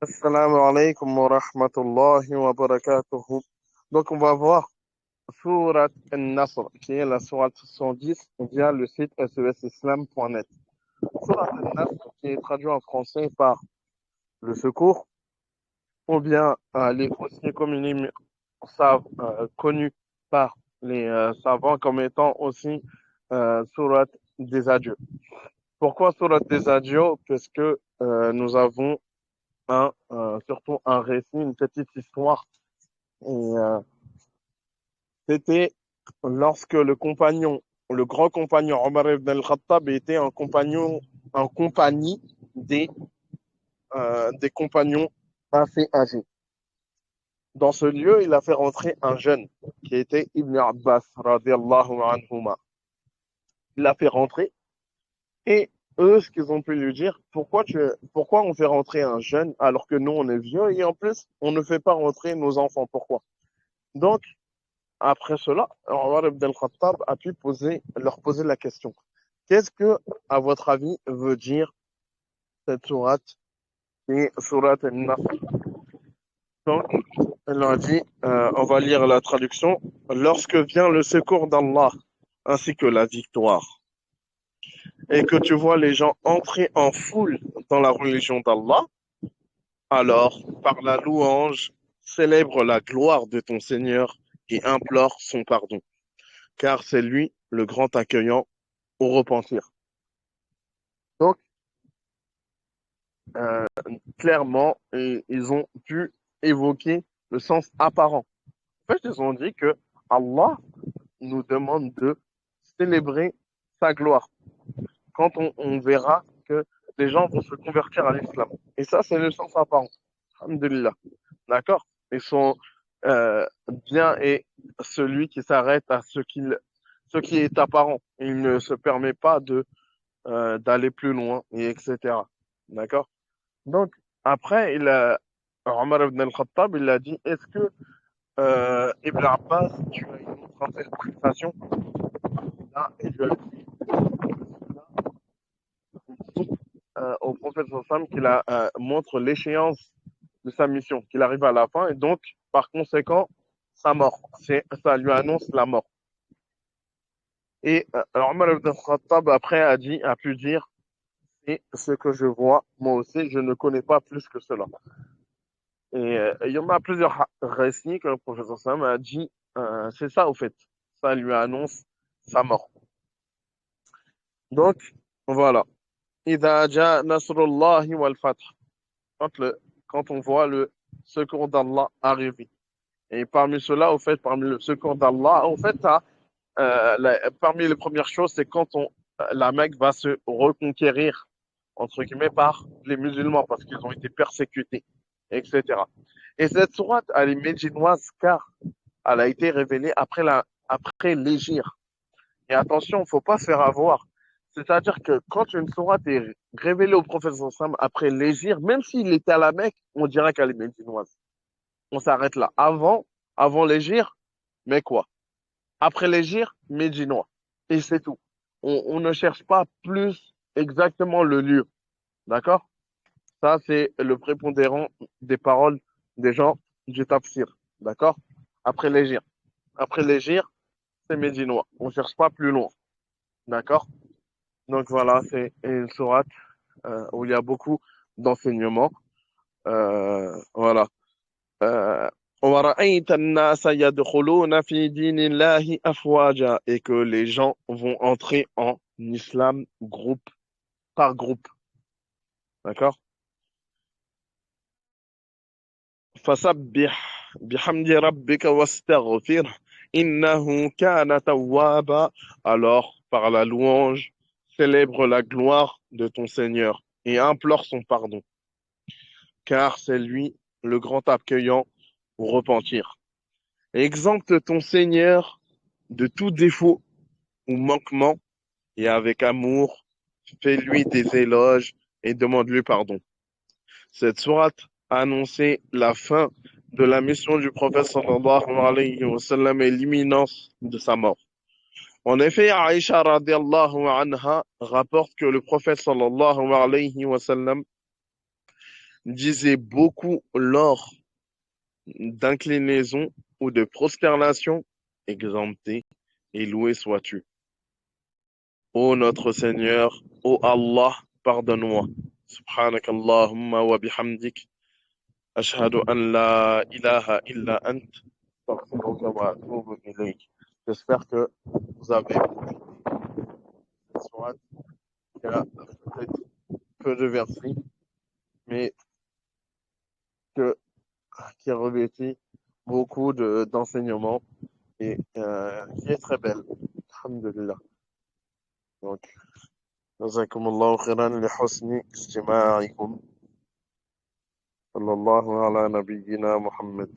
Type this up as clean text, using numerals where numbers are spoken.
Assalamu alaikum wa rahmatullahi wa barakatuhu. Donc, on va voir Surat Al-Nasr, qui est la sourate 110 via le site sesislam.net. Surat Al-Nasr, qui est traduit en français par le secours, ou bien elle est aussi connue par les savants comme étant aussi Surat des adieux. Pourquoi Surat des adieux? Parce que nous avons surtout un récit, une petite histoire. Et c'était lorsque le grand compagnon Omar ibn al-Khattab était en compagnie des compagnons assez âgés. Dans ce lieu, il a fait rentrer un jeune qui était Ibn Abbas, radiallahu anhuma. Il l'a fait rentrer et eux, ce qu'ils ont pu lui dire, pourquoi on fait rentrer un jeune alors que nous, on est vieux et en plus, on ne fait pas rentrer nos enfants? Pourquoi? Donc, après cela, Omar ibn al-Khattab a pu leur poser la question. Qu'est-ce que, à votre avis, veut dire cette sourate et sourate al-Nasr? Donc, elle leur a dit, on va lire la traduction. Lorsque vient le secours d'Allah ainsi que la victoire, et que tu vois les gens entrer en foule dans la religion d'Allah, alors, par la louange, célèbre la gloire de ton Seigneur et implore son pardon, car c'est lui le grand accueillant au repentir. Donc, euh, clairement, ils ont pu évoquer le sens apparent. En fait, ils ont dit que Allah nous demande de célébrer sa gloire quand on verra que les gens vont se convertir à l'islam. Et ça, c'est le sens apparent. Alhamdulillah. D'accord? Ils sont bien et celui qui s'arrête à ce qui est apparent. Il ne se permet pas d'aller plus loin, et etc. D'accord? Donc, après, Omar ibn al-Khattab, il a dit, est-ce que Ibn Abbas, tu as une autre interprétation? Là, il lui a dit au prophète sallam qu'il montre l'échéance de sa mission, qu'il arrive à la fin, et donc, par conséquent, sa mort. Ça lui annonce la mort. Et Omar ibn al-Khattab, après, a pu dire, c'est ce que je vois, moi aussi, je ne connais pas plus que cela. Et il y en a plusieurs récits que le professeur Sam a dit, c'est ça au fait. Ça lui annonce sa mort. Donc, voilà. إذا جاء نصر الله والفتح. Quand, le, quand on voit le secours d'Allah arriver. Et parmi cela, au fait, parmi le secours d'Allah, au fait, parmi les premières choses, c'est quand la Mecque va se reconquérir, entre guillemets, par les musulmans, parce qu'ils ont été persécutés, etc. Et cette sourate, elle est médinoise car elle a été révélée après l'Hégire. Et attention, il ne faut pas se faire avoir. C'est-à-dire que quand une sourate est révélée au prophète Sam après l'Hégire, même s'il était à la Mecque, on dirait qu'elle est médinoise. On s'arrête là. Avant l'Hégire, mais quoi? Après l'Hégire, médinois. Et c'est tout. On ne cherche pas plus exactement le lieu. D'accord? Ça, c'est le prépondérant des paroles des gens du tafsir. D'accord? Après l'Hégire. Après l'Hégire, c'est médinois. On ne cherche pas plus loin. D'accord? Donc voilà, c'est une sourate où il y a beaucoup d'enseignements. Voilà. Euh, وَرَأَيْتَ النَّاسَ يَدْخُلُونَ فِي دِينِ اللَّهِ أَفْوَاجًا et que les gens vont entrer en islam groupe par groupe. D'accord? فَسَبِّحْ بِحَمْدِ رَبِّكَ وَاسْتَغْفِرْهُ إِنَّهُ كَانَ تَوَّابًا. Alors, par la louange, célèbre la gloire de ton Seigneur et implore son pardon, car c'est lui le grand accueillant au repentir. Exempte ton Seigneur de tout défaut ou manquement et avec amour, fais-lui des éloges et demande-lui pardon. Cette sourate a annoncé la fin de la mission du prophète sallallahu alayhi wa sallam et l'imminence de sa mort. En effet, Aïcha radiallahu anha rapporte que le prophète sallallahu alayhi wa sallam disait beaucoup lors d'inclinaison ou de prosternation, exempté et loué sois-tu. Ô notre Seigneur, ô Allah, pardonne-moi. Subhanak Allahumma wa bihamdik. Ashhadu an la ilaha illa ant. Astaghfiruka wa atubu ilayk. J'espère que vous avez profité de cette sourate qui a peut-être peu de versets, mais que, qui a revêtu beaucoup d'enseignements et qui est très belle. Alhamdulillah. Donc, جزاكم الله خيرا لحسن استماعكم. صلى الله على نبينا محمد.